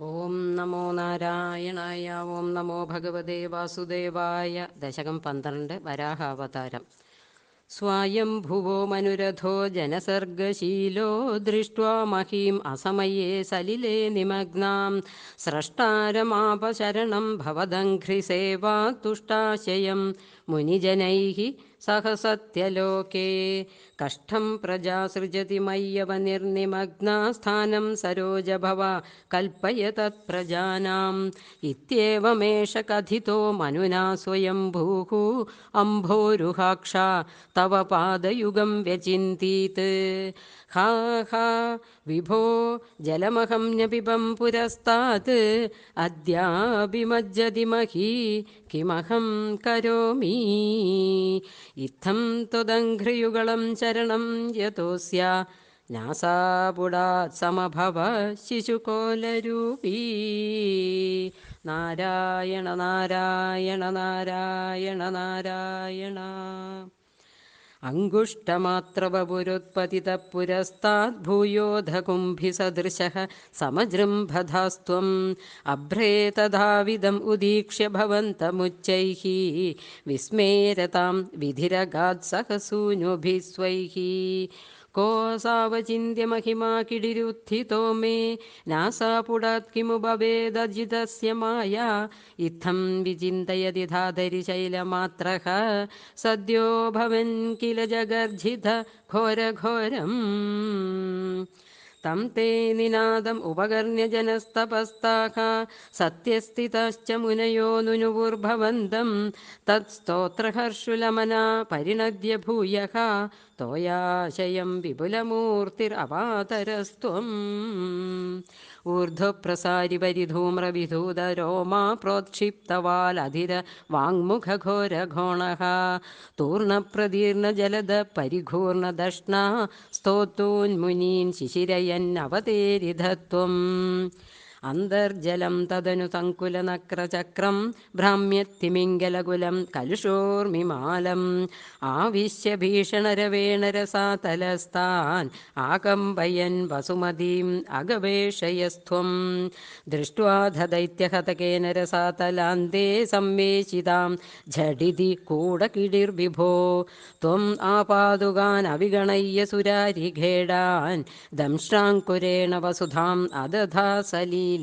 ഓം നമോ നാരായണായ. ഓം നമോ ഭഗവതേ വാസുദേവായ. ദശകം 12 വരാഹാവതാരം. സ്വായംഭുവോ മനുരഥോ ജനസർഗശീലോ ദൃഷ്ട്വാ മഹീം അസമയേ സലിലേ നിമഗ്നാം സ്രഷ്ടാരമാപശരണം ഭവദംഘ്രിസേവാ തുഷ്ടാശയം മുനിജനൈഃ സഹ സത്യലോകേ കഷ്ടം പ്രജാ സൃജതി മയ്യവനിർനിമഗ്നാ സ്ഥാനം സരോജഭവ കൽപ്പയ തത്പ്രജാനാം ഇത്യേവമേഷ കഥിതോ മനുനാ സ്വയംഭൂഃ അംഭോരുഹാക്ഷ തവ പാദയുഗം വ്യചിന്തീത്. ഹാ ഹാ വിഭോ ജലമഹം ന്യപിബം പുരസ്താത് അദ്യാഭിമജ്ജതി മഹീ കിമഹം കരോമി. ഇത്തം ത്വദംഘ്രിയുഗളം ശരണം യതോസ്യ നാസാപുടാത് സമഭവ ശിശുകോലരൂപീ. നാരായണ നാരായണ നാരായണ നാരായണ. അങ്കുഷ്ടമാത്രവപുരുത്പതിതഃ പുരസ്താദ് ഭൂയോധകുംഭിസദൃശഃ സമജൃംഭധാസ്ത്വം അഭ്രേതധാവിദം ഉദീക്ഷ്യ ഭവന്തമുച്ചൈഃ വിസ്മേരതാം വിധിരഗാത് സഹ സൂനുഭിः സ്വൈഃ. കോസാവചിന്യ മഹിമാ കിടിരുത്ഥിതോ മേ നാസാപുടാത് കിമു ഭവേദജിതസ്യ മായാ. ഇത്തം വിചിന്തയതി ധാതരി ശൈലമാത്രഃ സദ്യോ ഭവൻ കില ജഗർജിത ഘോരഘോരം. തം തേ നിനാദം ഉപകർണ്യ ജനസ്തപസ്താഃ സത്യസ്ഥിതാശ്ച മുനയോ നുനുപുർഭവന്തം തത്സ്തോത്രഹർഷുലമനാ പരിണദ്യ ഭൂയഃ തോയാശയം വിപുലമൂർത്തിരപാതരസ്ത്വം. ഊർധ്വപ്രസാരി പരിധൂമ്രവിധൂതരോമാ പ്രോത്ക്ഷിപ്തവാലധിര വാങ്മുഖഘോരഘോണഃ തൂർണപ്രദീർണജലദ പരിഘൂർണദഷ്ണാ സ്തോത്തൂന്മുനീൻ ശിശിരയന്നവതേരിധത്വം. അന്തർജലം തദനു സങ്കുലനക്രചക്രം ഭ്രാമ്യത്തിമിംഗലകുലം കലുഷോർമിമാലം ആവിശ്യ ഭീഷണരവേണരസാതലസ്ഥാൻ ആകമ്പയൻ വസുമതീം അഗവേഷയസ്ത്വം. ദൃഷ്ട്വാ ദൈത്യഹതകേന രസാതലാന്തേ സംവേശിതാം ഝടിതി കൂടകിടിർവിഭോ ത്വം ആപാദുകാൻ അവിഗണയ്യ സുരാരിഖേടാൻ ദംഷ്ട്രാങ്കുരേണ വസുധാം അദധാ സലീലം.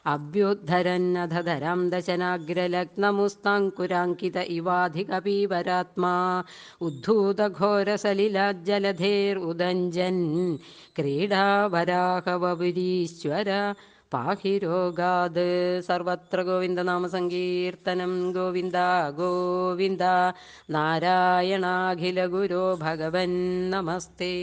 അഭ്യുദ്ധരന്നധരം ദശനാഗ്രലഗ്നമുസ്താങ്കുരാങ്കിത ഇവാധികപീവരാത്മാ ഉദ്ധൂതഘോരസലിലാജ്ജലധേരുദഞ്ജൻ ക്രീഡാവരാഹവപുരീശ്വര പാഹി രോഗാത്. സർവത്ര ഗോവിന്ദനാമസങ്കീർത്തനം. ഗോവിന്ദ ഗോവിന്ദ. നാരായണാഖില ഗുരോ ഭഗവൻ നമസ്തേ.